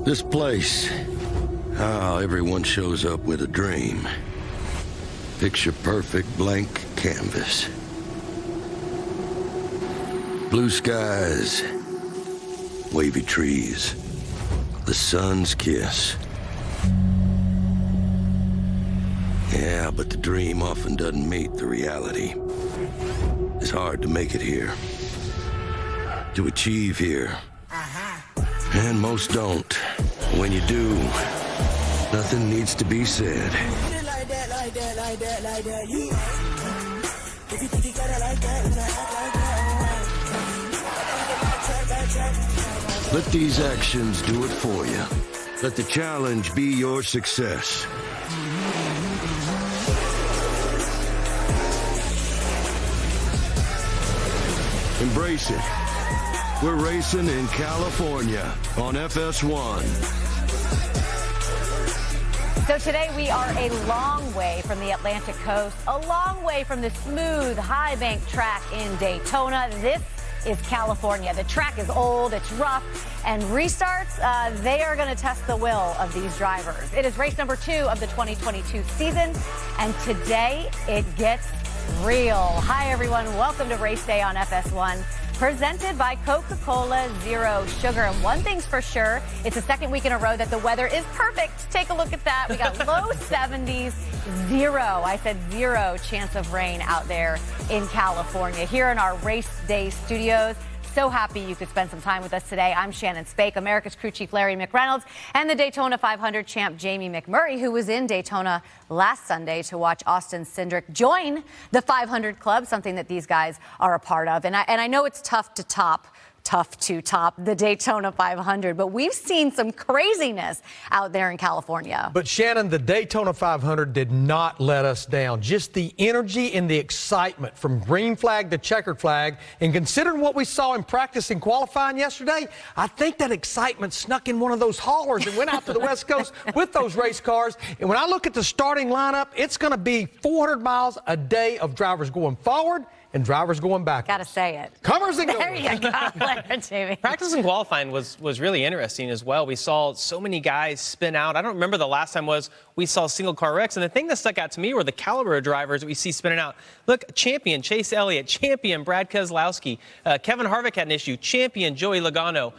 This place, how everyone shows up with a dream. Picture perfect blank canvas. Blue skies, wavy trees, the sun's kiss. Yeah, but the dream often doesn't meet the reality. It's hard to make it here, to achieve here. And most don't. When you do, nothing needs to be said. Let these actions do it for you. Let the challenge be your success. Embrace it. We're racing in California on FS1. So today we are a long way from the Atlantic coast, a long way from the smooth high bank track in Daytona. This is California. The track is old, it's rough, and restarts, they are going to test the will of these drivers. It is race number 2 of the 2022 season, and today it gets real. Hi everyone, welcome to Race Day on FS1. Presented by Coca-Cola Zero Sugar. And one thing's for sure, it's the second week in a row that the weather is perfect. Take a look at that. We got low 70s, zero chance of rain out there in California. Here in our Race Day studios, so happy you could spend some time with us today. I'm Shannon Spake, America's crew chief Larry McReynolds, and the Daytona 500 champ Jamie McMurray, who was in Daytona last Sunday to watch Austin Cindric join the 500 club, something that these guys are a part of. And I know it's tough to top the Daytona 500, but we've seen some craziness out there in California. But Shannon, the Daytona 500 did not let us down. Just the energy and the excitement from green flag to checkered flag, and considering what we saw in practice and qualifying yesterday, I think that excitement snuck in one of those haulers and went out to the West Coast with those race cars. And when I look at the starting lineup, it's going to be 400 miles a day of drivers going forward and drivers going back. Gotta say it. Comers and goers. There you go, Jamie. Practice and qualifying was really interesting as well. We saw so many guys spin out. I don't remember the last time we saw single car wrecks. And the thing that stuck out to me were the caliber of drivers that we see spinning out. Look, champion Chase Elliott, champion Brad Keselowski, Kevin Harvick had an issue, champion Joey Logano.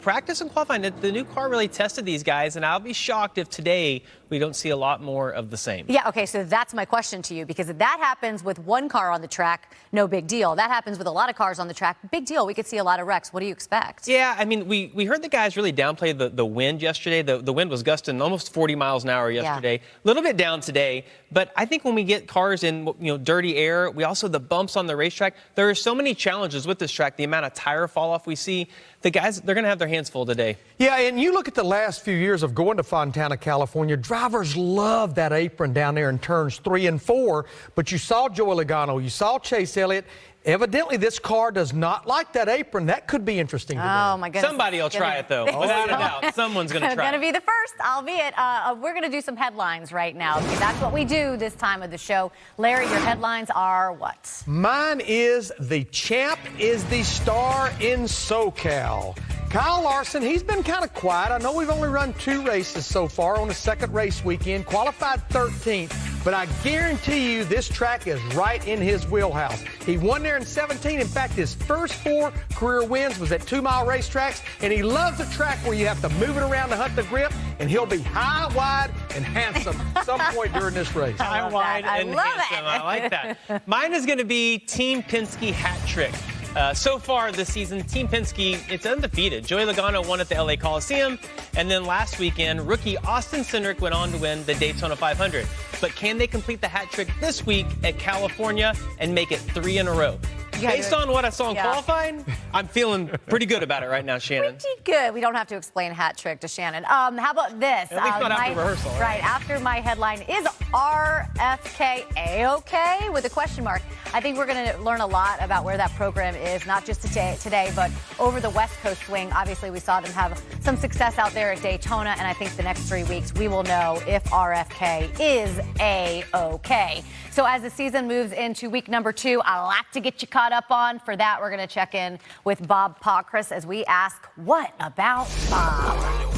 Practice and qualifying, the new car really tested these guys, and I'll be shocked if today we don't see a lot more of the same. Yeah, okay, so that's my question to you, because if that happens with one car on the track, no big deal. That happens with a lot of cars on the track, big deal. We could see a lot of wrecks. What do you expect? Yeah, I mean, we heard the guys really downplay the wind yesterday. The wind was gusting almost 40 miles an hour yesterday. A little bit down today, but I think when we get cars in, dirty air, we also the bumps on the racetrack. There are so many challenges with this track. The amount of tire fall off we see. The guys, they're going to have their hands full today. Yeah, and you look at the last few years of going to Fontana, California, drivers love that apron down there in turns 3 and 4, but you saw Joey Logano, you saw Chase Elliott. Evidently, this car does not like that apron. That could be interesting today. Oh, my goodness. Somebody will try it, though. Without a doubt, someone's going to try it. Going to be the first, albeit. We're going to do some headlines right now, because that's what we do this time of the show. Larry, your headlines are what? Mine is the champ is the star in SoCal. Kyle Larson, he's been kind of quiet. I know we've only run 2 races so far on the second race weekend, qualified 13th, but I guarantee you this track is right in his wheelhouse. He won there in 17. In fact, his first 4 career wins was at 2-mile racetracks, and he loves a track where you have to move it around to hunt the grip, and he'll be high, wide, and handsome some point during this race. High, wide, and handsome. I like that. Mine is going to be Team Penske hat trick. So far this season, Team Penske, it's undefeated. Joey Logano won at the LA Coliseum, and then last weekend, rookie Austin Cindric went on to win the Daytona 500. But can they complete the hat trick this week at California and make it 3 in a row? Based on what I saw in qualifying, I'm feeling pretty good about it right now, Shannon. Pretty good. We don't have to explain hat trick to Shannon. How about this? At least not after rehearsal. Right, after my headline, is RFK A-OK with a question mark. I think we're going to learn a lot about where that program is, not just today, but over the West Coast swing. Obviously, we saw them have some success out there at Daytona, and I think the next 3 weeks we will know if RFK is A-OK. So as the season moves into week number 2, a lot to get you caught up on. For that, we're going to check in with Bob Pockris as we ask, what about Bob?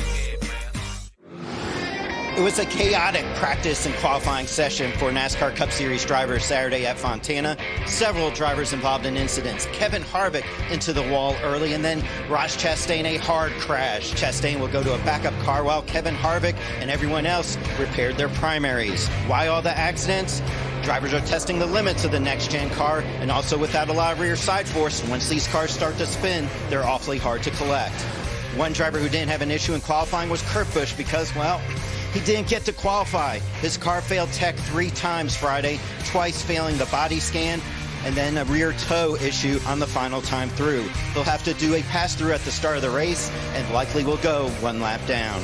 It was a chaotic practice and qualifying session for NASCAR Cup Series drivers Saturday at Fontana. Several drivers involved in incidents. Kevin Harvick into the wall early, and then Ross Chastain a hard crash. Chastain will go to a backup car while Kevin Harvick and everyone else repaired their primaries. Why all the accidents? Drivers are testing the limits of the next-gen car, and also without a lot of rear side force, once these cars start to spin, they're awfully hard to collect. One driver who didn't have an issue in qualifying was Kurt Busch because, well, he didn't get to qualify. His car failed tech 3 times Friday, twice failing the body scan, and then a rear toe issue on the final time through. They'll have to do a pass-through at the start of the race and likely will go 1 lap down.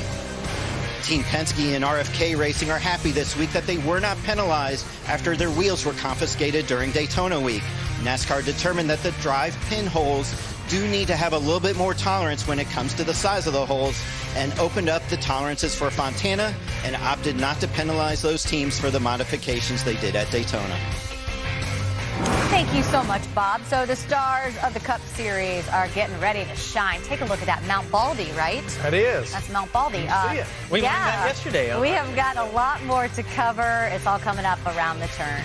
Team Penske and RFK Racing are happy this week that they were not penalized after their wheels were confiscated during Daytona week. NASCAR determined that the drive pin holes do need to have a little bit more tolerance when it comes to the size of the holes, and opened up the tolerances for Fontana and opted not to penalize those teams for the modifications they did at Daytona. Thank you so much, Bob. So the stars of the Cup Series are getting ready to shine. Take a look at that Mount Baldy, right? That is. That's Mount Baldy. See it. We learned that yesterday. We have got a lot more to cover. It's all coming up around the turn.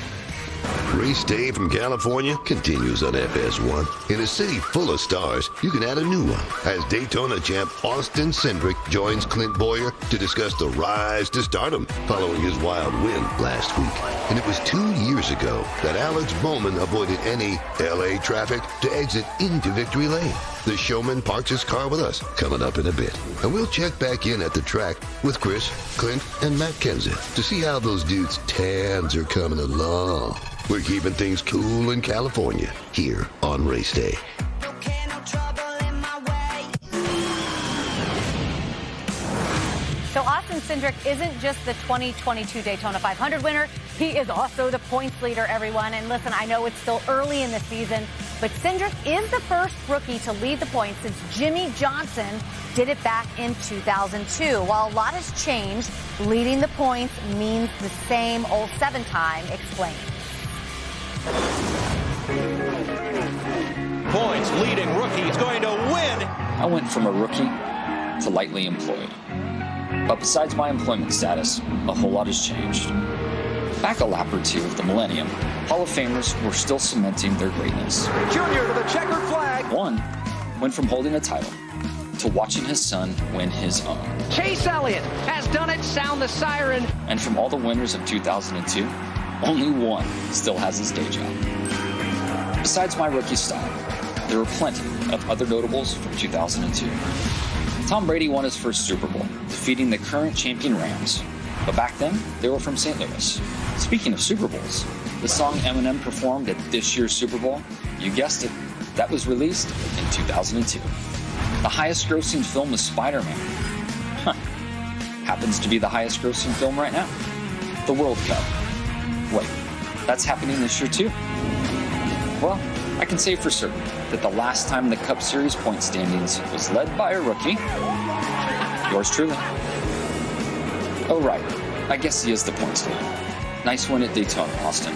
Race day from California continues on FS1. In a city full of stars, you can add a new one as Daytona champ Austin Cindric joins Clint Boyer to discuss the rise to stardom following his wild win last week. And it was 2 years ago that Alex Bowman avoided any LA traffic to exit into victory lane. The showman parks his car with us coming up in a bit. And we'll check back in at the track with Chris, Clint, and Matt Kenseth to see how those dudes' tans are coming along. We're keeping things cool in California here on Race Day. So Austin Cindric isn't just the 2022 Daytona 500 winner. He is also the points leader, everyone. And listen, I know it's still early in the season, but Cindric is the first rookie to lead the points since Jimmy Johnson did it back in 2002. While a lot has changed, leading the points means the same old 7-time explains. Points leading rookie is going to win. I went from a rookie to lightly employed. But besides my employment status, a whole lot has changed. Back a lap or two of the millennium, Hall of Famers were still cementing their greatness. Junior to the checkered flag. One went from holding a title to watching his son win his own. Chase Elliott has done it. Sound the siren. And from all the winners of 2002, only one still has his day job. Besides my rookie style, there were plenty of other notables from 2002. Tom Brady won his first Super Bowl, defeating the current champion Rams. But back then, they were from St. Louis. Speaking of Super Bowls, the song Eminem performed at this year's Super Bowl, you guessed it, that was released in 2002. The highest grossing film was Spider-Man. Happens to be the highest grossing film right now. The World Cup. Wait, that's happening this year too? Well, I can say for certain that the last time the Cup Series point standings was led by a rookie, yours truly. Oh right, I guess he is the points leader. Nice win at Daytona, Austin.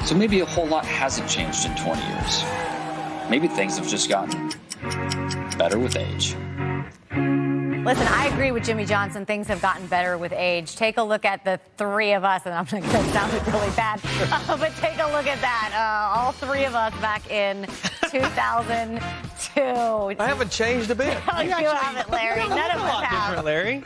So maybe a whole lot hasn't changed in 20 years. Maybe things have just gotten better with age. Listen, I agree with Jimmy Johnson. Things have gotten better with age. Take a look at the 3 of us, and I'm like, that sounded really bad, but take a look at that. All 3 of us back in 2002. I haven't changed a bit. You haven't, Larry. None of us have. Larry.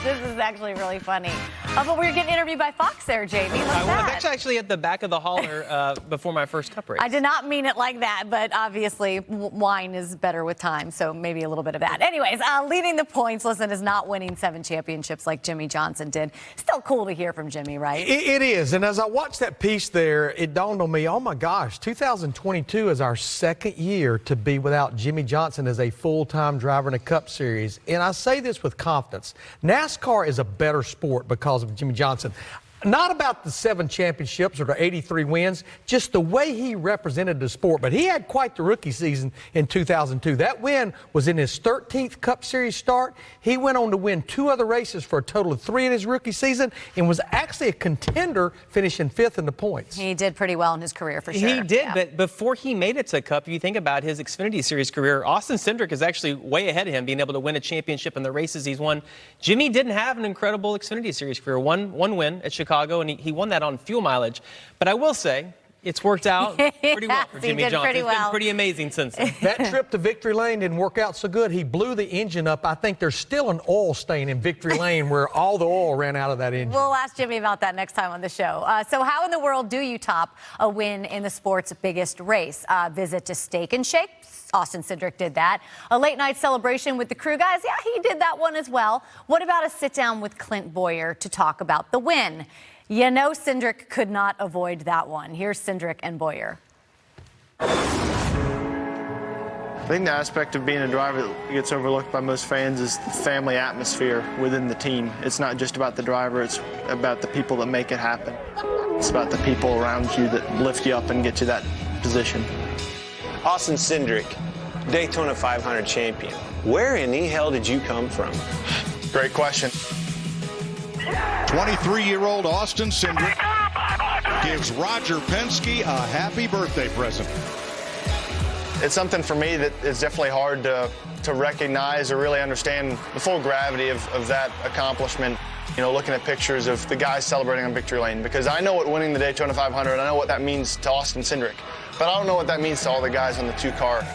This is actually really funny. But we were getting interviewed by Fox there, Jamie. What's that? I was actually at the back of the hauler before my first Cup race. I did not mean it like that, but obviously wine is better with time, so maybe a little bit of that. Anyways, leading the points, listen, is not winning 7 championships like Jimmy Johnson did. Still cool to hear from Jimmy, right? It is, and as I watched that piece there, it dawned on me, oh my gosh, 2022 is our 2nd year to be without Jimmy Johnson as a full-time driver in a Cup Series. And I say this with confidence. NASCAR is a better sport because of Jimmy Johnson. Not about the 7 championships or the 83 wins, just the way he represented the sport. But he had quite the rookie season in 2002. That win was in his 13th Cup Series start. He went on to win 2 other races for a total of 3 in his rookie season and was actually a contender, finishing 5th in the points. He did pretty well in his career, for sure. He did, but before he made it to Cup, if you think about his Xfinity Series career, Austin Cindric is actually way ahead of him, being able to win a championship in the races he's won. Jimmy didn't have an incredible Xfinity Series career. One win at Chicago, and he won that on fuel mileage. But I will say, it's worked out pretty well for Jimmy Johnson. It's been pretty amazing since then. That trip to Victory Lane didn't work out so good. He blew the engine up. I think there's still an oil stain in Victory Lane where all the oil ran out of that engine. We'll ask Jimmy about that next time on the show. So how in the world do you top a win in the sport's biggest race? Visit to Steak and Shake. Austin Cindric did that. A late-night celebration with the crew guys. Yeah, he did that one as well. What about a sit-down with Clint Bowyer to talk about the win? You know Cindric could not avoid that one. Here's Cindric and Bowyer. I think the aspect of being a driver that gets overlooked by most fans is the family atmosphere within the team. It's not just about the driver, it's about the people that make it happen. It's about the people around you that lift you up and get you that position. Austin Cindric, Daytona 500 champion. Where in the hell did you come from? Great question. 23-year-old Austin Cindric gives Roger Penske a happy birthday present. It's something for me that is definitely hard to recognize or really understand the full gravity of that accomplishment. You know, looking at pictures of the guys celebrating on Victory Lane, because I know what winning the Daytona 500, I know what that means to Austin Cindric, but I don't know what that means to all the guys on the 2-car.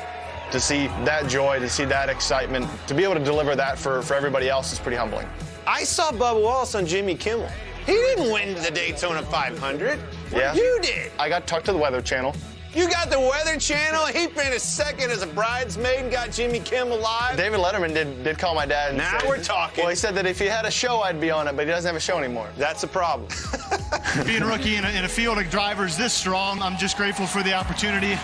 To see that joy, to see that excitement, to be able to deliver that for everybody else is pretty humbling. I saw Bubba Wallace on Jimmy Kimmel. He didn't win the Daytona 500. Yeah. You did. I got tucked to the Weather Channel. You got the Weather Channel. He finished second as a bridesmaid and got Jimmy Kimmel live. David Letterman did call my dad. And now said, we're talking. Well, he said that if he had a show, I'd be on it, but he doesn't have a show anymore. That's a problem. Being a rookie in a field of drivers this strong, I'm just grateful for the opportunity.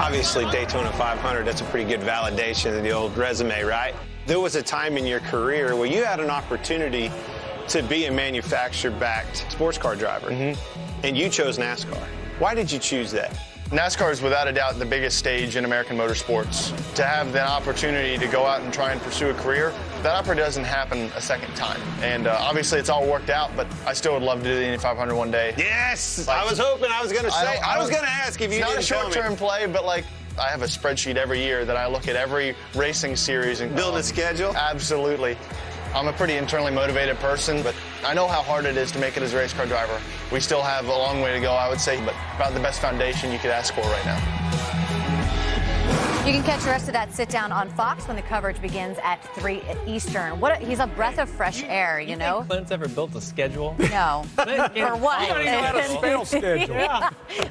Obviously, Daytona 500, that's a pretty good validation of the old resume, right? There was a time in your career where you had an opportunity to be a manufacturer-backed sports car driver, and you chose NASCAR. Why did you choose that? NASCAR is without a doubt the biggest stage in American motorsports. To have the opportunity to go out and try and pursue a career, that opportunity doesn't happen a second time. And obviously it's all worked out, but I still would love to do the Indy 500 one day. Yes! I was hoping I was going to say, I was going to ask if you didn't. It's not a short-term play, but like, I have a spreadsheet every year that I look at every racing series and build a schedule? Absolutely. I'm a pretty internally motivated person, but I know how hard it is to make it as a race car driver. We still have a long way to go, I would say, but about the best foundation you could ask for right now. You can catch the rest of that sit-down on Fox when the coverage begins at 3 Eastern. He's a breath of fresh air, you know? Think Clint's ever built a schedule? No. For what? I don't even know how to spell schedule. Yeah.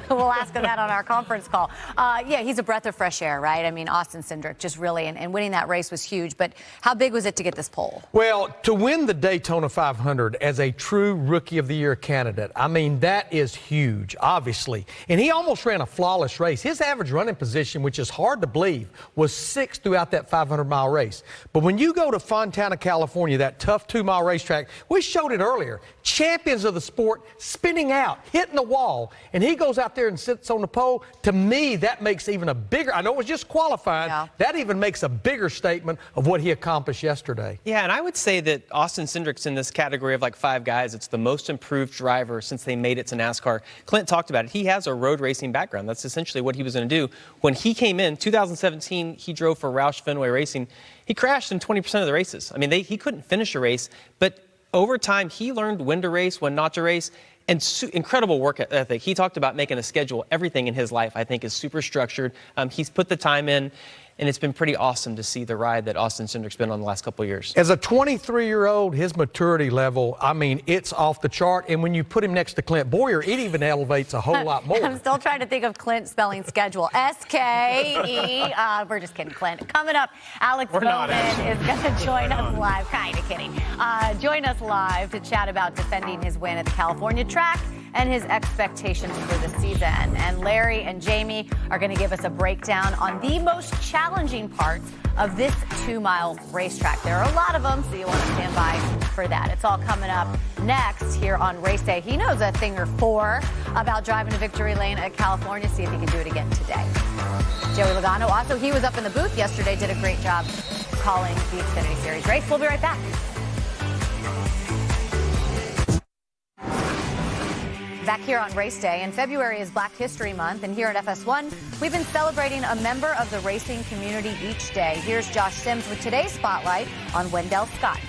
We'll ask him that on our conference call. Yeah, he's a breath of fresh air, right? I mean, Austin Cindric just really, and winning that race was huge. But how big was it to get this pole? Well, to win the Daytona 500 as a true Rookie of the Year candidate, I mean, that is huge, obviously. And he almost ran a flawless race. His average running position, which is hard to believe, was 6th throughout that 500-mile race. But when you go to Fontana, California, that tough 2-mile racetrack, we showed it earlier, champions of the sport spinning out, hitting the wall, and he goes out there and sits on the pole. To me, that makes even a bigger, I know it was just qualifying, that even makes a bigger statement of what he accomplished yesterday. Yeah, and I would say that Austin Cindric's in this category of like 5 guys. It's the most improved driver since they made it to NASCAR. Clint talked about it. He has a road racing background. That's essentially what he was going to do. When he came in, 2017, he drove for Roush Fenway Racing. He crashed in 20% of the races. I mean, he couldn't finish a race, but over time, he learned when to race, when not to race, and incredible work ethic. He talked about making a schedule. Everything in his life, I think, is super structured. He's put the time in, and it's been pretty awesome to see the ride that Austin Cindric's been on the last couple of years. As a 23-year-old, his maturity level, I mean, it's off the chart. And when you put him next to Clint Bowyer, it even elevates a whole lot more. I'm still trying to think of Clint spelling schedule. S-K-E. We're just kidding, Clint. Coming up, Alex Bowman is going to join us live. Kind of kidding. Join us live to chat about defending his win at the California track and his expectations for the season. And Larry and Jamie are going to give us a breakdown on the most challenging parts of this 2-mile racetrack. There are a lot of them, so you want to stand by for that. It's all coming up next here on Race Day. He knows a thing or four about driving to victory lane at California. See if he can do it again today. Joey Logano, also, he was up in the booth yesterday, did a great job calling the Xfinity Series race. We'll be right back. Back here on Race Day, and February is Black History Month, and here at FS1, we've been celebrating a member of the racing community each day. Here's Josh Sims with today's spotlight on Wendell Scott.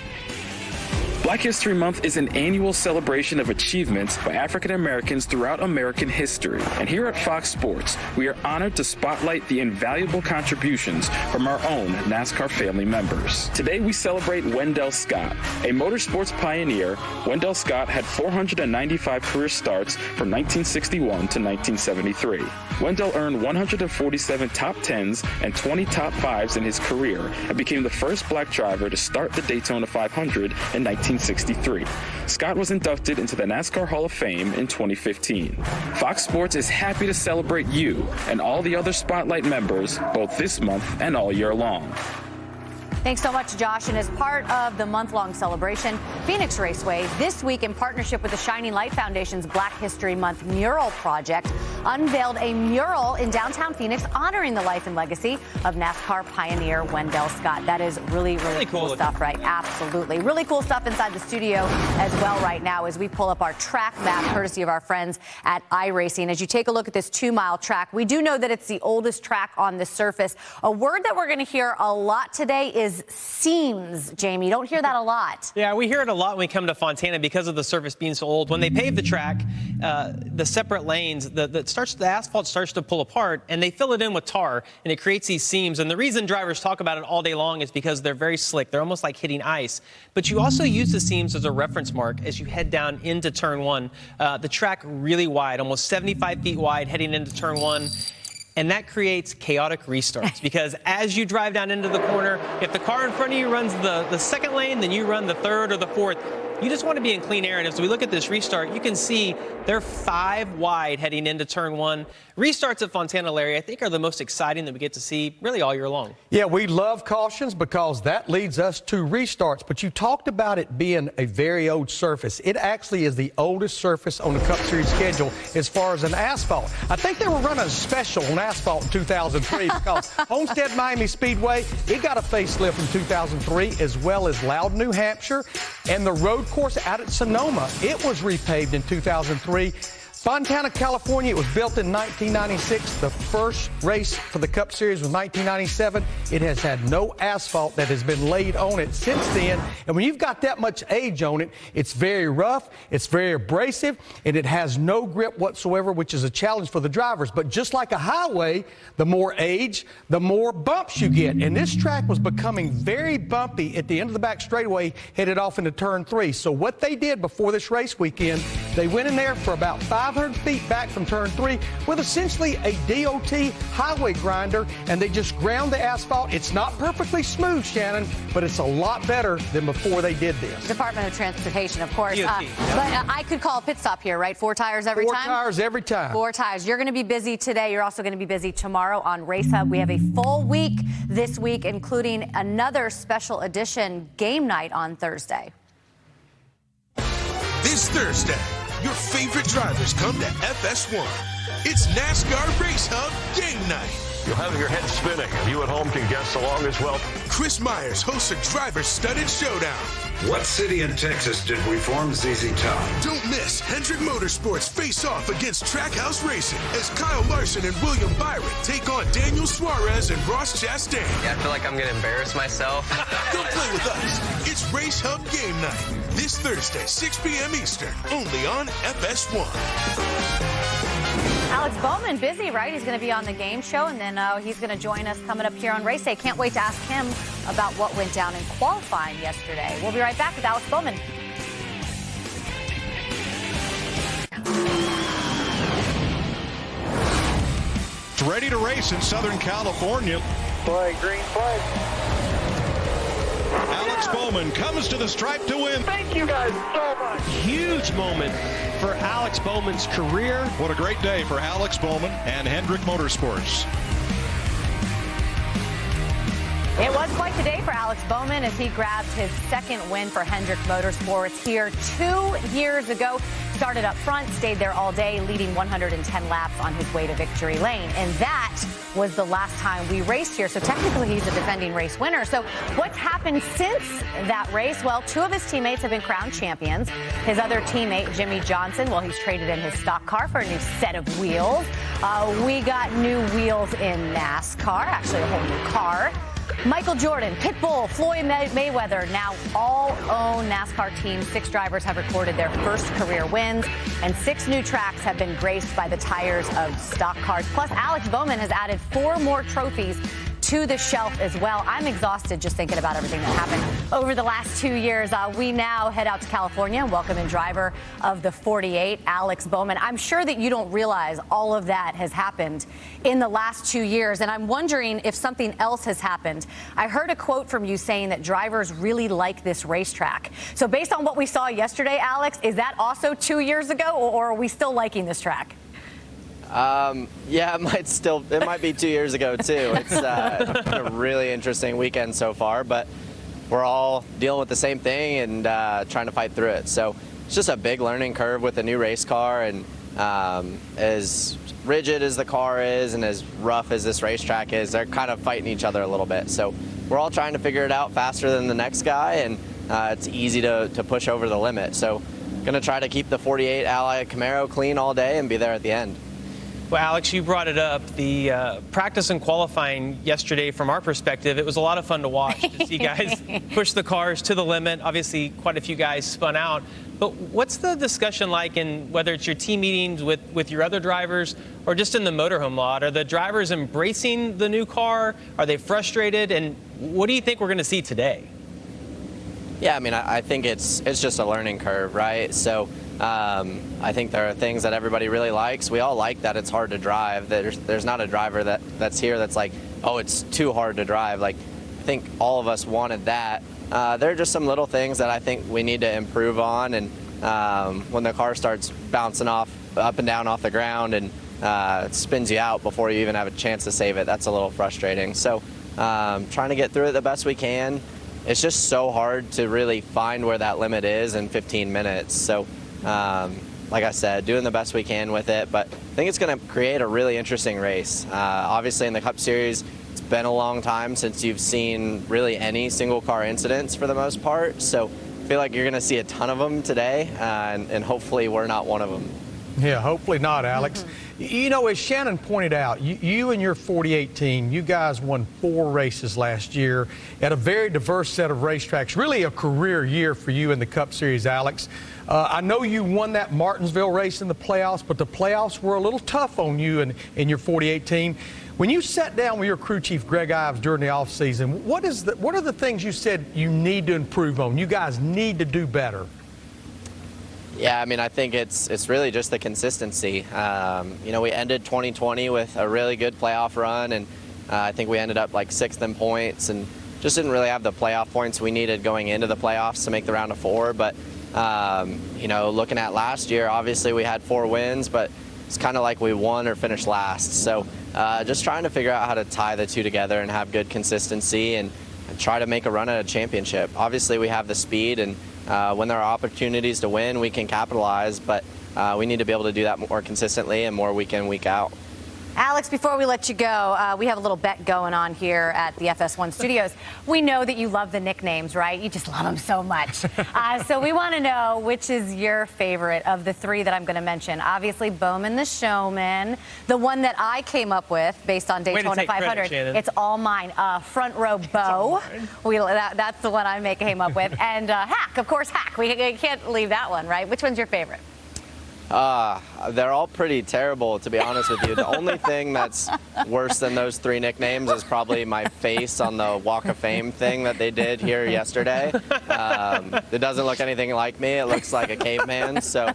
Black History Month is an annual celebration of achievements by African Americans throughout American history. And here at Fox Sports, we are honored to spotlight the invaluable contributions from our own NASCAR family members. Today, we celebrate Wendell Scott. A motorsports pioneer, Wendell Scott had 495 career starts from 1961 to 1973. Wendell earned 147 top 10s and 20 top 5s in his career and became the first black driver to start the Daytona 500 in 1963. Scott was inducted into the NASCAR Hall of Fame in 2015. Fox Sports is happy to celebrate you and all the other Spotlight members both this month and all year long. Thanks so much, Josh. And as part of the month-long celebration, Phoenix Raceway, this week in partnership with the Shining Light Foundation's Black History Month Mural Project, unveiled a mural in downtown Phoenix honoring the life and legacy of NASCAR pioneer Wendell Scott. That is really cool stuff, right? Absolutely. Really cool stuff inside the studio as well right now as we pull up our track map, courtesy of our friends at iRacing. As you take a look at this 2-mile track, we do know that it's the oldest track on the surface. A word that we're going to hear a lot today is seams, Jamie. You don't hear that a lot. Yeah, we hear it a lot when we come to Fontana because of the surface being so old. When they pave the track, the separate lanes, the asphalt starts to pull apart, and they fill it in with tar, and it creates these seams. And the reason drivers talk about it all day long is because they're very slick. They're almost like hitting ice. But you also use the seams as a reference mark as you head down into Turn 1. The track really wide, almost 75 feet wide, heading into Turn 1. And that creates chaotic restarts because as you drive down into the corner, if the car in front of you runs the second lane, then you run the third or the fourth. You just want to be in clean air. And as we look at this restart, you can see they're 5 wide heading into Turn 1. Restarts at Fontana, Larry, I think are the most exciting that we get to see really all year long. Yeah, we love cautions because that leads us to restarts. But you talked about it being a very old surface. It actually is the oldest surface on the Cup Series schedule as far as an asphalt. I think they were running a special on asphalt in 2003 because Homestead Miami Speedway, it got a facelift in 2003, as well as Loudon, New Hampshire, and the road course out at Sonoma. It was repaved in 2003. Fontana, California, it was built in 1996. The first race for the Cup Series was 1997. It has had no asphalt that has been laid on it since then. And when you've got that much age on it, it's very rough, it's very abrasive, and it has no grip whatsoever, which is a challenge for the drivers. But just like a highway, the more age, the more bumps you get. And this track was becoming very bumpy at the end of the back straightaway, headed off into Turn 3. So what they did before this race weekend, they went in there for about 500 feet back from Turn 3 with essentially a DOT highway grinder, and they just ground the asphalt. It's not perfectly smooth, Shannon, but it's a lot better than before they did this. Department of Transportation, of course. But I could call a pit stop here, right? 4 tires every time? 4 tires every time. 4 tires. You're going to be busy today. You're also going to be busy tomorrow on Race Hub. We have a full week this week, including another special edition game night on Thursday. This Thursday, your favorite drivers come to FS1. It's NASCAR Race Hub Game Night. You'll have your head spinning, and you at home can guess along as well. Chris Myers hosts a driver-studded showdown. What city in Texas did we form ZZ Top? Don't miss Hendrick Motorsports face off against Trackhouse Racing as Kyle Larson and William Byron take on Daniel Suarez and Ross Chastain. Yeah, I feel like I'm going to embarrass myself. Don't play with us. It's Race Hub Game Night. This Thursday, 6 p.m. Eastern, only on FS1. Alex Bowman, busy, right? He's going to be on the game show, and then he's going to join us coming up here on Race Day. Can't wait to ask him about what went down in qualifying yesterday. We'll be right back with Alex Bowman. It's ready to race in Southern California. Flag, green flag. Alex Bowman comes to the stripe to win. Thank you guys so much. Huge moment for Alex Bowman's career. What a great day for Alex Bowman and Hendrick Motorsports. It was quite the day for Alex Bowman as he grabbed his second win for Hendrick Motorsports here 2 years ago. Started up front, stayed there all day, leading 110 laps on his way to victory lane. And that was the last time we raced here. So technically he's a defending race winner. So what's happened since that race? Well, 2 of his teammates have been crowned champions. His other teammate, Jimmy Johnson, well, he's traded in his stock car for a new set of wheels. We got new wheels in NASCAR, actually a whole new car. Michael Jordan, Pitbull, Floyd Mayweather now all own NASCAR teams. 6 drivers have recorded their first career wins, and 6 new tracks have been graced by the tires of stock cars. Plus, Alex Bowman has added 4 more trophies to the shelf as well. I'm exhausted just thinking about everything that happened over the last 2 years. We now head out to California and welcome in driver of the 48, Alex Bowman. I'm sure that you don't realize all of that has happened in the last 2 years, and I'm wondering if something else has happened. I heard a quote from you saying that drivers really like this racetrack. So based on what we saw yesterday, Alex, is that also 2 years ago, or are we still liking this track? Yeah, it might be 2 years ago too. It's been a really interesting weekend so far, but we're all dealing with the same thing and trying to fight through it. So it's just a big learning curve with a new race car, and as rigid as the car is and as rough as this racetrack is, they're kind of fighting each other a little bit. So we're all trying to figure it out faster than the next guy, and it's easy to push over the limit. So going to try to keep the 48 Ally Camaro clean all day and be there at the end. Well, Alex, you brought it up. The practice and qualifying yesterday, from our perspective, it was a lot of fun to watch, to see guys push the cars to the limit. Obviously, quite a few guys spun out. But what's the discussion like in whether it's your team meetings with your other drivers or just in the motorhome lot? Are the drivers embracing the new car? Are they frustrated? And what do you think we're going to see today? Yeah, I mean, I think it's just a learning curve, right? So I think there are things that everybody really likes. We all like that it's hard to drive. There's not a driver that's here that's like, oh, it's too hard to drive. Like, I think all of us wanted that. There are just some little things that I think we need to improve on. And when the car starts bouncing up and down off the ground and it spins you out before you even have a chance to save it, that's a little frustrating. So trying to get through it the best we can. It's just so hard to really find where that limit is in 15 minutes. So like I said, doing the best we can with it, but I think it's going to create a really interesting race. Obviously in the Cup Series, it's been a long time since you've seen really any single car incidents for the most part. So I feel like you're going to see a ton of them today, and hopefully we're not one of them. Yeah, hopefully not, Alex. You know, as Shannon pointed out, you and your 48 team, you guys won 4 races last year at a very diverse set of racetracks. Really a career year for you in the Cup Series, Alex. I know you won that Martinsville race in the playoffs, but the playoffs were a little tough on you and your 48 team. When you sat down with your crew chief, Greg Ives, during the offseason, what are the things you said you need to improve on? You guys need to do better. Yeah, I mean, I think it's really just the consistency. You know, we ended 2020 with a really good playoff run, and I think we ended up like 6th in points and just didn't really have the playoff points we needed going into the playoffs to make the round of 4. But, you know, looking at last year, obviously we had 4 wins, but it's kind of like we won or finished last. So just trying to figure out how to tie the two together and have good consistency and try to make a run at a championship. Obviously, we have the speed, and when there are opportunities to win, we can capitalize, but we need to be able to do that more consistently and more week in, week out. Alex, before we let you go, we have a little bet going on here at the FS1 studios. We know that you love the nicknames, right? You just love them so much. So we want to know which is your favorite of the 3 that I'm going to mention. Obviously, Bowman the Showman, the one that I came up with based on Daytona 500. Credit, it's all mine. Front row Bo. That's the one I came up with. And Hack, of course, Hack. We can't leave that one, right? Which one's your favorite? They're all pretty terrible, to be honest with you. The only thing that's worse than those 3 nicknames is probably my face on the Walk of Fame thing that they did here yesterday. It doesn't look anything like me. It looks like a caveman. So,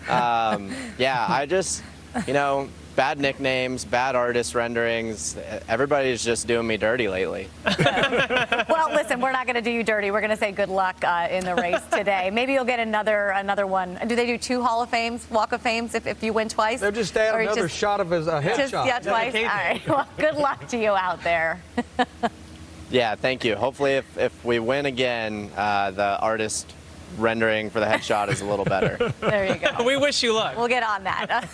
yeah, I just, you know, bad nicknames, bad artist renderings. Everybody's just doing me dirty lately. Well, listen, we're not going to do you dirty. We're going to say good luck in the race today. Maybe you'll get another one. Do they do 2 Hall of Fames, Walk of Fames if you win twice? They'll just add another shot of his headshot. Yeah, twice. All right. Well, good luck to you out there. Yeah, thank you. Hopefully, if we win again, the artist rendering for the headshot is a little better. There you go. We wish you luck. We'll get on that.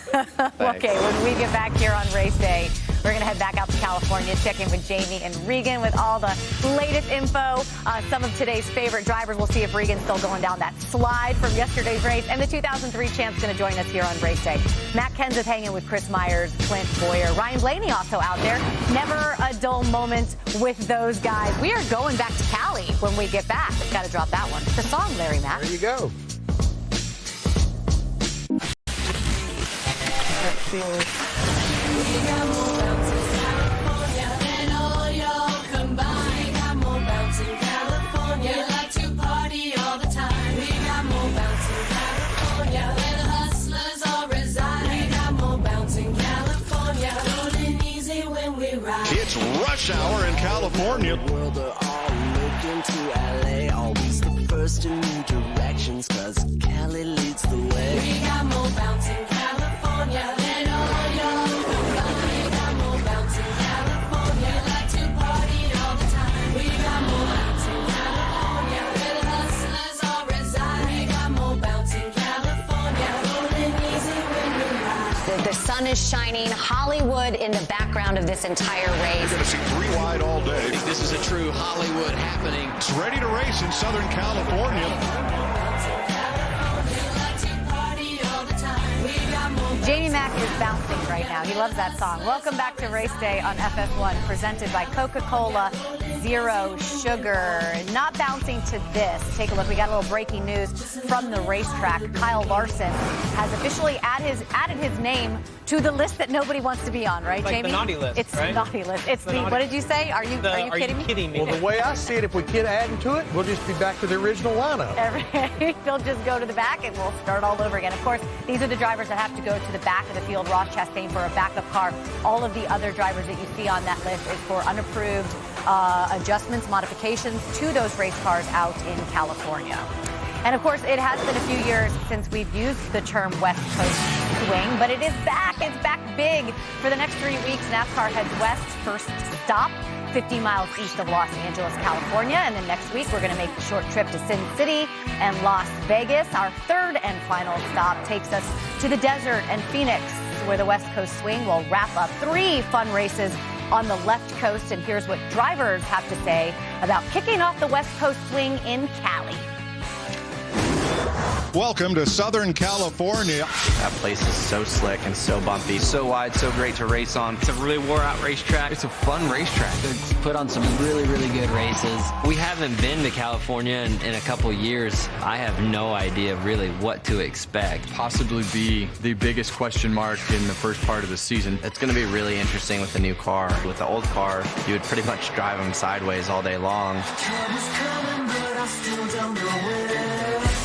Okay, when we get back here on race day, we're going to head back out to California, check in with Jamie and Regan with all the latest info. Some of today's favorite drivers. We'll see if Regan's still going down that slide from yesterday's race. And the 2003 champ's going to join us here on race day. Matt Kenseth hanging with Chris Myers, Clint Boyer, Ryan Blaney also out there. Never a dull moment with those guys. We are going back to Cali when we get back. Got to drop that one. The song, Larry Matt. There you go. It's rush hour in California. World are all looking to LA, always the first in new directions, cause Cali leads the way. We got more bounce in California than all y'all combined. We got more bounce in California, like to party all the time. We got more bounce in California, where the hustlers all reside. We got more bounce in California, rolling easy when we ride. The sun is shining, Hollywood in the background of this entire race. You're going to see 3 wide all day. This is a true Hollywood happening. It's ready to race in Southern California. Jamie Mack is bouncing right now. He loves that song. Welcome back to Race Day on FS1, presented by Coca-Cola Zero Sugar. Not bouncing to this. Take a look. We got a little breaking news from the racetrack. Kyle Larson has officially added his name to the list that nobody wants to be on, right, like Jamie? The naughty list, it's right? the naughty list. It's the what did you say? Are you kidding me? Well, the way I see it, if we keep adding to it, we'll just be back to the original lineup. They'll just go to the back and we'll start all over again. Of course, these are the drivers that have to go to the back of the field. Ross Chastain for a backup car. All of the other drivers that you see on that list is for unapproved adjustments, modifications to those race cars out in California. And of course, it has been a few years since we've used the term West Coast swing, but it is back. It's back big. For the next 3 weeks, NASCAR heads west. First stop, 50 miles east of Los Angeles, California. And then next week, we're going to make the short trip to Sin City and Las Vegas. Our third and final stop takes us to the desert and Phoenix, where the West Coast swing will wrap up 3 fun races on the left coast. And here's what drivers have to say about kicking off the West Coast swing in Cali. Welcome to Southern California. That place is so slick and so bumpy. So wide, so great to race on. It's a really wore-out racetrack. It's a fun racetrack. It's put on some really, really good races. We haven't been to California in a couple years. I have no idea really what to expect. Possibly be the biggest question mark in the first part of the season. It's going to be really interesting with the new car. With the old car, you would pretty much drive them sideways all day long.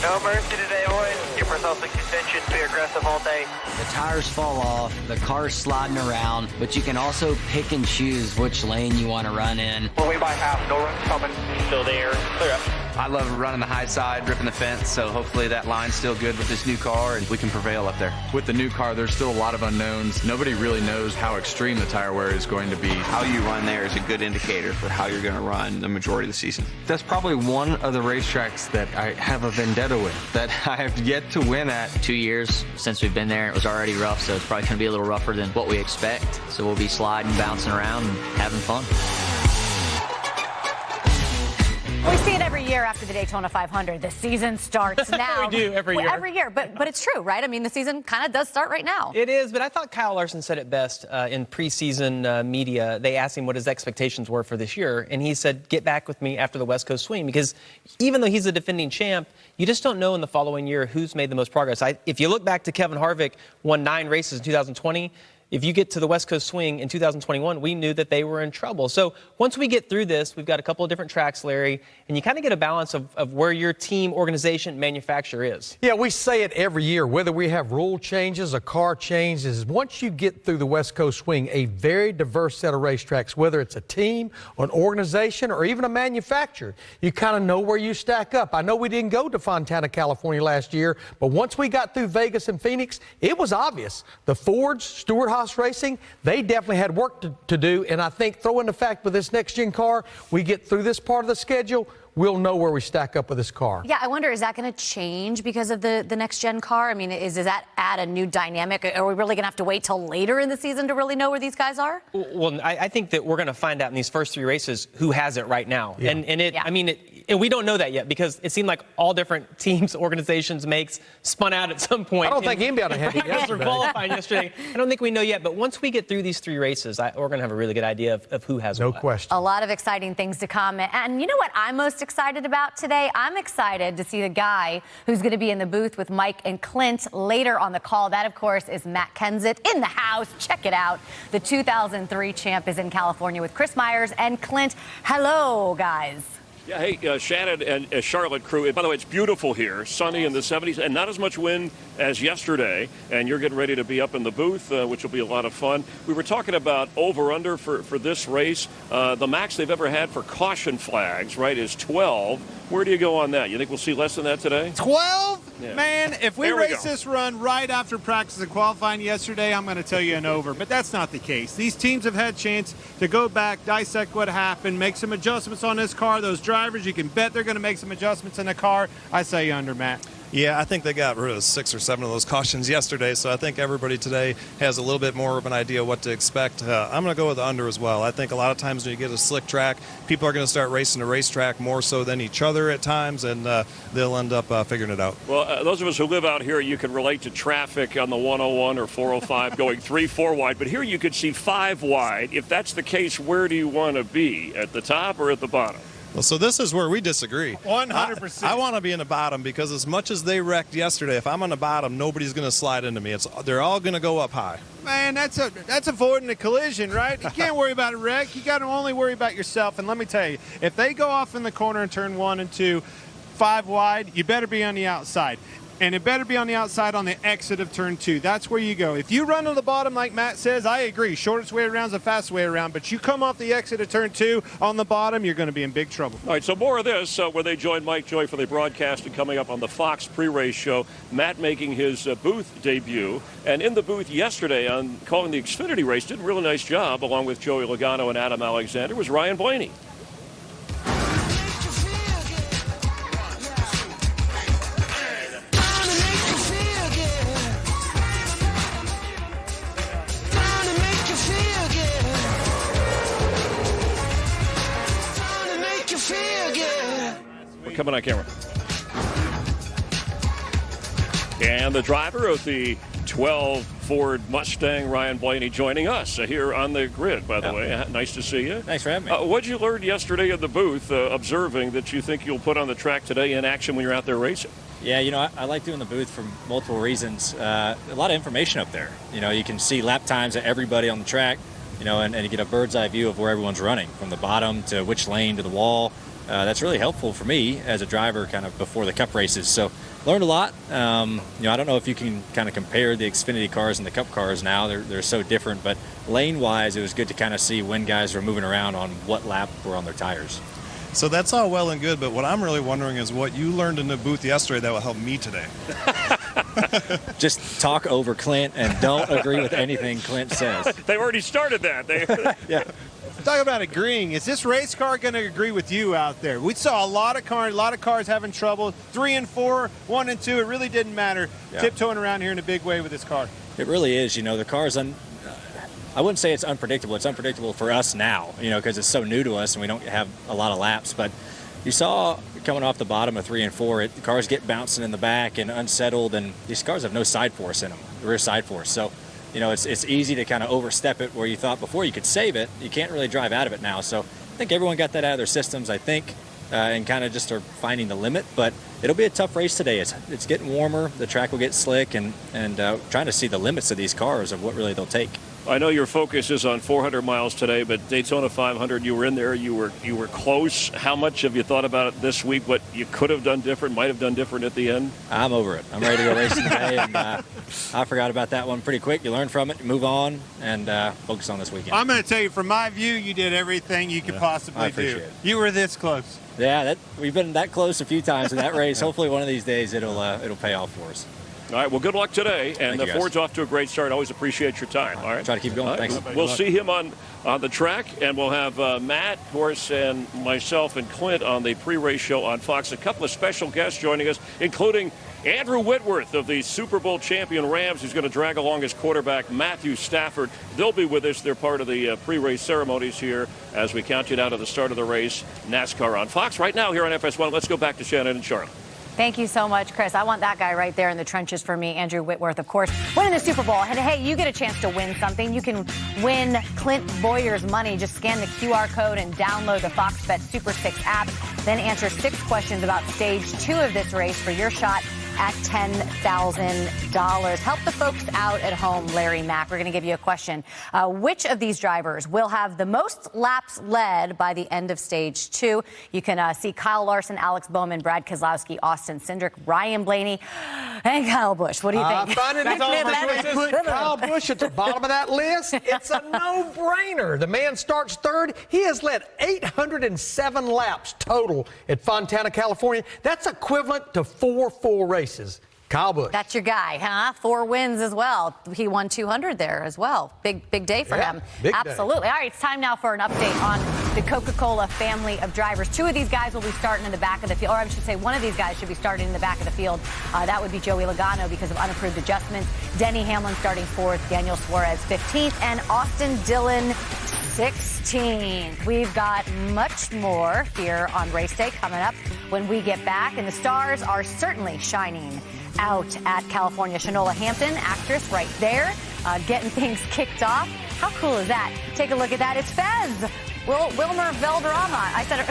No mercy today, boys. Give ourselves a contention, be aggressive all day. The tires fall off, the car's sliding around, but you can also pick and choose which lane you want to run in. We're way by half, no run coming. Still there, clear up. I love running the high side, ripping the fence, so hopefully that line's still good with this new car and we can prevail up there. With the new car, there's still a lot of unknowns. Nobody really knows how extreme the tire wear is going to be. How you run there is a good indicator for how you're going to run the majority of the season. That's probably one of the racetracks that I have a vendetta with, that I have yet to win at. 2 years since we've been there. It was already rough, so it's probably going to be a little rougher than what we expect. So we'll be sliding, bouncing around, and having fun. We see it every year after the Daytona 500. The season starts now. We do every year. Every year, but it's true, right? I mean, the season kind of does start right now. It is, but I thought Kyle Larson said it best in preseason media. They asked him what his expectations were for this year, and he said, get back with me after the West Coast swing, because even though he's a defending champ, you just don't know in the following year who's made the most progress. If you look back to Kevin Harvick, won 9 races in 2020, if you get to the West Coast Swing in 2021, we knew that they were in trouble. So once we get through this, we've got a couple of different tracks, Larry, and you kind of get a balance of where your team, organization, manufacturer is. Yeah, we say it every year, whether we have rule changes, a car changes. Once you get through the West Coast Swing, a very diverse set of racetracks, whether it's a team, an organization, or even a manufacturer, you kind of know where you stack up. I know we didn't go to Fontana, California last year, but once we got through Vegas and Phoenix, it was obvious. The Fords, Stewart-Haas Racing, they definitely had work to do, and I think throw in the fact with this next-gen car, we get through this part of the schedule, we'll know where we stack up with this car. Yeah, I wonder, is that going to change because of the next-gen car? I mean, does that add a new dynamic? Are we really going to have to wait till later in the season to really know where these guys are? Well, I think that we're going to find out in these first 3 races who has it right now. Yeah. And we don't know that yet because it seemed like all different teams, organizations, makes spun out at some point. I don't think anybody had it yesterday. Qualifying yesterday. I don't think we know yet, but once we get through these 3 races, we're going to have a really good idea of who has no what. question. A lot of exciting things to come. And you know what I'm most excited about today? I'm excited to see the guy who's going to be in the booth with Mike and Clint later on the call. That, of course, is Matt Kenseth in the house. Check it out. The 2003 champ is in California with Chris Myers and Clint. Hello, guys. Yeah, hey, Shannon and Charlotte crew. And by the way, it's beautiful here, sunny in the 70s, and not as much wind as yesterday. And you're getting ready to be up in the booth, which will be a lot of fun. We were talking about over-under for this race. The max they've ever had for caution flags, right, is 12. Where do you go on that? You think we'll see less than that today? 12? Yeah. Man, if we race this run right after practice and qualifying yesterday, I'm going to tell you an over. But that's not the case. These teams have had a chance to go back, dissect what happened, make some adjustments on this car. Those drivers, you can bet they're going to make some adjustments in the car. I say under, Matt. Yeah, I think they got rid of 6 or 7 of those cautions yesterday, so I think everybody today has a little bit more of an idea what to expect. I'm going to go with the under as well. I think a lot of times when you get a slick track, people are going to start racing the racetrack more so than each other at times, and they'll end up figuring it out. Well, those of us who live out here, you can relate to traffic on the 101 or 405 going 3-4 wide, but here you could see 5 wide. If that's the case, where do you want to be, at the top or at the bottom? Well, so this is where we disagree. 100%. I want to be in the bottom because as much as they wrecked yesterday, if I'm on the bottom, nobody's going to slide into me. They're all going to go up high. Man, that's avoiding a collision, right? You can't worry about a wreck. You got to only worry about yourself. And let me tell you, if they go off in the corner in turn 1 and 2, 5 wide, you better be on the outside. And it better be on the outside on the exit of turn 2. That's where you go. If you run to the bottom, like Matt says, I agree. Shortest way around is the fastest way around. But you come off the exit of turn 2 on the bottom, you're going to be in big trouble. All right, so more of this where they join Mike Joy for the broadcast and coming up on the Fox pre-race show. Matt making his booth debut. And in the booth yesterday on calling the Xfinity race, did a really nice job, along with Joey Logano and Adam Alexander, was Ryan Blaney. We're coming on camera. And the driver of the 12 Ford Mustang, Ryan Blaney, joining us here on the grid, by the way. Nice to see you. Thanks for having me. What'd you learn yesterday in the booth, observing, that you think you'll put on the track today in action when you're out there racing? Yeah, you know, I like doing the booth for multiple reasons. A lot of information up there. You know, you can see lap times of everybody on the track, you know, and you get a bird's eye view of where everyone's running, from the bottom to which lane to the wall. That's really helpful for me as a driver kind of before the Cup races. So learned a lot. You know, I don't know if you can kind of compare the Xfinity cars and the Cup cars now. They're so different, but lane-wise, it was good to kind of see when guys were moving around on what lap were on their tires. So that's all well and good, but what I'm really wondering is what you learned in the booth yesterday that will help me today. Just talk over Clint and don't agree with anything Clint says. They've already started that. Yeah. Talk about agreeing. Is this race car going to agree with you out there? We saw a lot of cars having trouble. 3 and 4, 1 and 2. It really didn't matter. Yeah. Tiptoeing around here in a big way with this car. It really is. You know, the car's I wouldn't say it's unpredictable. It's unpredictable for us now, you know, because it's so new to us and we don't have a lot of laps. But you saw coming off the bottom of 3 and 4, the cars get bouncing in the back and unsettled, and these cars have no side force in them, rear side force. So, you know, it's easy to kind of overstep it where you thought before you could save it. You can't really drive out of it now. So I think everyone got that out of their systems, I think, and kind of just are finding the limit. But it'll be a tough race today. It's getting warmer. The track will get slick, and trying to see the limits of these cars of what really they'll take. I know your focus is on 400 miles today, but Daytona 500, you were in there, you were close. How much have you thought about it this week? What you could have done different, might have done different at the end? I'm over it. I'm ready to go racing today, and I forgot about that one pretty quick. You learn from it, move on, and focus on this weekend. I'm going to tell you, from my view, you did everything you could possibly I appreciate do. it. You were this close. Yeah, we've been that close a few times in that race. Hopefully one of these days it'll pay off for us. All right, well, good luck today, and the you, Ford's off to a great start. Always appreciate your time. All right, try to keep going. Thanks. We'll see him on the track, and we'll have Matt, of course, and myself and Clint on the pre-race show on Fox. A couple of special guests joining us, including Andrew Whitworth of the Super Bowl champion Rams, who's going to drag along his quarterback, Matthew Stafford. They'll be with us. They're part of the pre-race ceremonies here as we count you down to the start of the race, NASCAR on Fox. Right now here on FS1, let's go back to Shannon and Charlotte. Thank you so much, Chris. I want that guy right there in the trenches for me, Andrew Whitworth, of course, winning the Super Bowl. And hey, you get a chance to win something. You can win Clint Boyer's money. Just scan the QR code and download the Fox Bet Super 6 app. Then answer 6 questions about stage 2 of this race for your shot at $10,000. Help the folks out at home, Larry Mack. We're going to give you a question. Which of these drivers will have the most laps led by the end of stage 2? You can see Kyle Larson, Alex Bowman, Brad Keselowski, Austin Cindric, Ryan Blaney, and Kyle Busch. What do you think? I find it interesting to put Kyle Busch at the bottom of that list. It's a no-brainer. The man starts third. He has led 807 laps total at Fontana, California. That's equivalent to 4 full races. Kyle Busch. That's your guy, huh? 4 wins as well. He won 200 there as well. Big day for him. Absolutely. All right, it's time now for an update on the Coca-Cola family of drivers. 2 of these guys will be starting in the back of the field, or I should say one of these guys should be starting in the back of the field. That would be Joey Logano because of unapproved adjustments. Denny Hamlin starting 4th, Daniel Suarez 15th, and Austin Dillon 16th. We've got much more here on race day coming up when we get back, and the stars are certainly shining out at California. Shanola Hampton, actress, right there, getting things kicked off. How cool is that? Take a look at that. It's Fez. Wilmer Valderrama. I said it.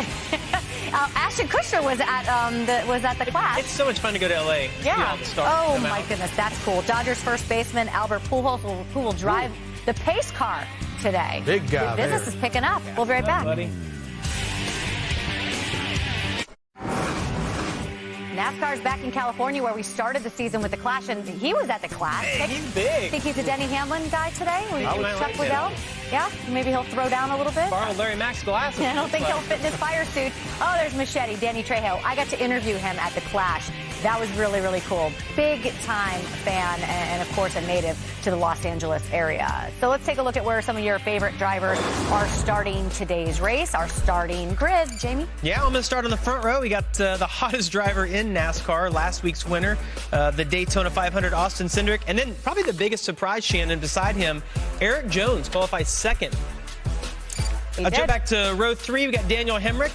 Ashton Kutcher was at the class. It's so much fun to go to LA. Yeah. Oh my out. goodness, that's cool. Dodgers first baseman Albert Pujols who will drive the pace car today. Big guy. The business is picking up. We'll be right back. Buddy. NASCAR's back in California where we started the season with the Clash, and he was at the Clash. He's big. Think he's a Denny Hamlin guy today? Chuck Chuck Liddell? Yeah? Maybe he'll throw down a little bit? Borrow Larry Mack's glasses. I don't think he'll fit in his fire suit. Oh, there's Machete, Danny Trejo. I got to interview him at the Clash. That was really, really cool. Big time fan and of course, a native to the Los Angeles area. So let's take a look at where some of your favorite drivers are starting today's race, our starting grid. Jamie? Yeah, I'm going to start on the front row. We got the hottest driver in NASCAR, last week's winner, the Daytona 500, Austin Cindric. And then probably the biggest surprise, Shannon, beside him, Eric Jones qualified 2nd. I'll jump back to row 3. We got Daniel Hemrick,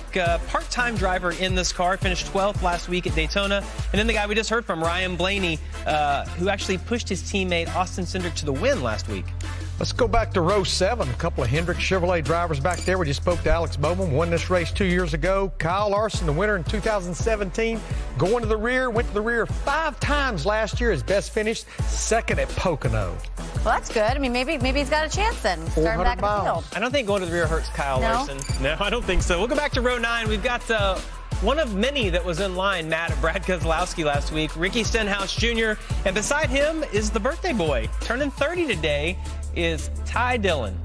part-time driver in this car, finished 12th last week at Daytona. And then the guy we just heard from, Ryan Blaney, who actually pushed his teammate Austin Cindric to the win last week. Let's go back to row 7. A couple of Hendrick Chevrolet drivers back there. We just spoke to Alex Bowman, won this race 2 years ago. Kyle Larson, the winner in 2017, going to the rear, went to the rear 5 times last year. His best finish, 2nd at Pocono. Well, that's good. I mean, maybe he's got a chance then. Starting back at the field. I don't think going to the rear hurts Kyle Larson. No, I don't think so. We'll go back to row 9. We've got one of many that was in line, Matt, at Brad Keselowski last week, Ricky Stenhouse Jr., and beside him is the birthday boy. Turning 30 today is Ty Dillon.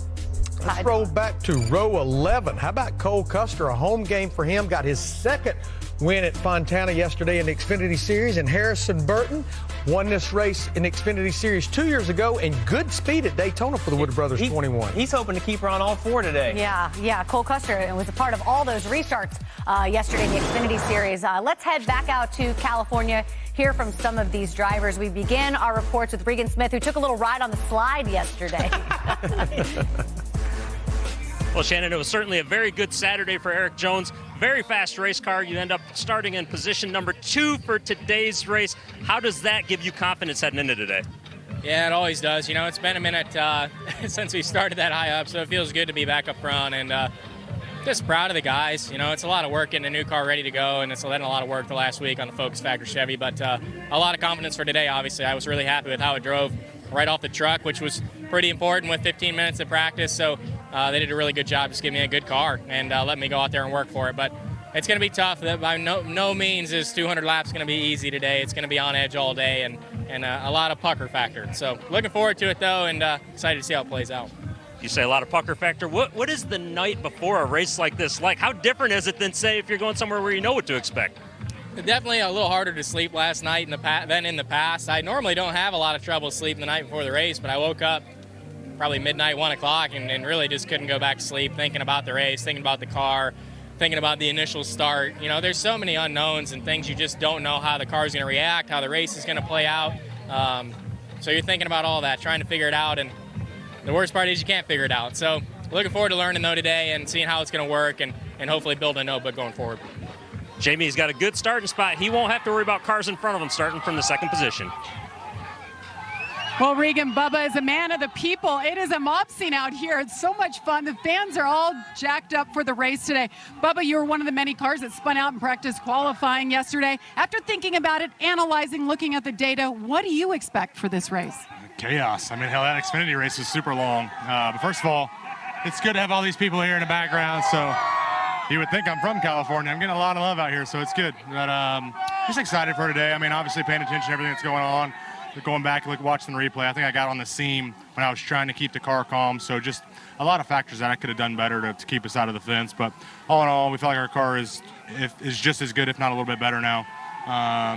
Let's roll back to row 11. How about Cole Custer? A home game for him. Got his 2nd win at Fontana yesterday in the Xfinity Series. And Harrison Burton won this race in the Xfinity Series 2 years ago, and good speed at Daytona for the Wood Brothers 21. He's hoping to keep her on all 4 today. Yeah. Cole Custer was a part of all those restarts yesterday in the Xfinity Series. Let's head back out to California, hear from some of these drivers. We begin our reports with Regan Smith, who took a little ride on the slide yesterday. Well, Shannon, it was certainly a very good Saturday for Eric Jones. Very fast race car. You end up starting in position number 2 for today's race. How does that give you confidence heading into today? Yeah, it always does. You know, it's been a minute since we started that high up, so it feels good to be back up front. And just proud of the guys. You know, it's a lot of work getting a new car ready to go, and it's been a lot of work the last week on the Focus Factor Chevy. But a lot of confidence for today, obviously. I was really happy with how it drove. right off the truck, which was pretty important with 15 minutes of practice. So they did a really good job just giving me a good car and letting me go out there and work for it. But it's going to be tough. By no means is 200 laps going to be easy today. It's going to be on edge all day and a lot of pucker factor. So looking forward to it, though, and excited to see how it plays out. You say a lot of pucker factor. What is the night before a race like this like? How different is it than, say, if you're going somewhere where you know what to expect? Definitely a little harder to sleep last night than in the past. I normally don't have a lot of trouble sleeping the night before the race, but I woke up probably midnight, 1 o'clock, and really just couldn't go back to sleep, thinking about the race, thinking about the car, thinking about the initial start. You know, there's so many unknowns and things you just don't know how the car's going to react, how the race is going to play out. So you're thinking about all that, trying to figure it out, and the worst part is you can't figure it out. So looking forward to learning, though, today and seeing how it's going to work and hopefully building a notebook going forward. Jamie's got a good starting spot. He won't have to worry about cars in front of him starting from the second position. Well, Regan, Bubba is a man of the people. It is a mob scene out here. It's so much fun. The fans are all jacked up for the race today. Bubba, you were one of the many cars that spun out in practice qualifying yesterday. After thinking about it, analyzing, looking at the data, what do you expect for this race? Chaos. I mean, hell, that Xfinity race was super long. But first of all, it's good to have all these people here in the background. So you would think I'm from California. I'm getting a lot of love out here, so it's good. But just excited for today. I mean, obviously paying attention to everything that's going on. Going back and watching the replay, I think I got on the seam when I was trying to keep the car calm. So just a lot of factors that I could have done better to keep us out of the fence. But all in all, we feel like our car is just as good, if not a little bit better now.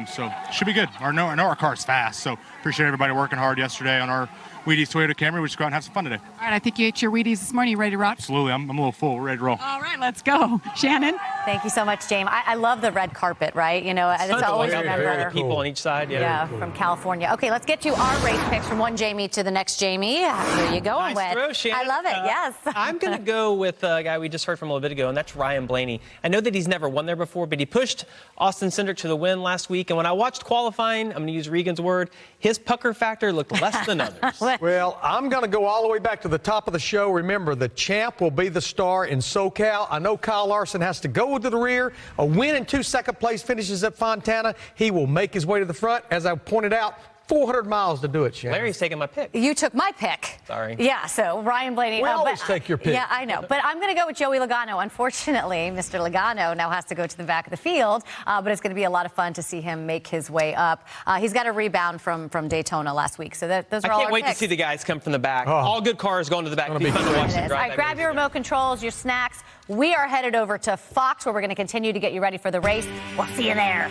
So should be good. I know our car's fast. So appreciate everybody working hard yesterday on our Wheaties Toyota Camry. We'll just go out and have some fun today. All right, I think you ate your Wheaties this morning. You ready to rock? Absolutely. I'm a little full. We're ready to roll. All right, let's go. Shannon? Thank you so much, James. I love the red carpet, right? You know, it's always remember. People on each side. Yeah, from California. Okay, let's get to our race picks from one Jamie to the next Jamie. Who are you going with? Throw, Shannon. I love it, yes. I'm going to go with a guy we just heard from a little bit ago, and that's Ryan Blaney. I know that he's never won there before, but he pushed Austin Cindric to the win last week. And when I watched qualifying, I'm going to use Regan's word, his pucker factor looked less than others. Well, I'm going to go all the way back to the top of the show. Remember, the champ will be the star in SoCal. I know Kyle Larson has to go to the rear. A win and 2 second-place finishes at Fontana. He will make his way to the front. As I pointed out, 400 miles to do it, Shannon. Larry's taking my pick. You took my pick. Sorry. Yeah, so Ryan Blaney. We always take your pick. Yeah, I know. But I'm going to go with Joey Logano. Unfortunately, Mr. Logano now has to go to the back of the field, but it's going to be a lot of fun to see him make his way up. He's got a rebound from Daytona last week, so those are all I can't wait picks. to see the guys come from the back. All good cars going to the back. It'll be fun to watch them drive. All right, grab your remote controls, your snacks. We are headed over to Fox, where we're going to continue to get you ready for the race. We'll see you there.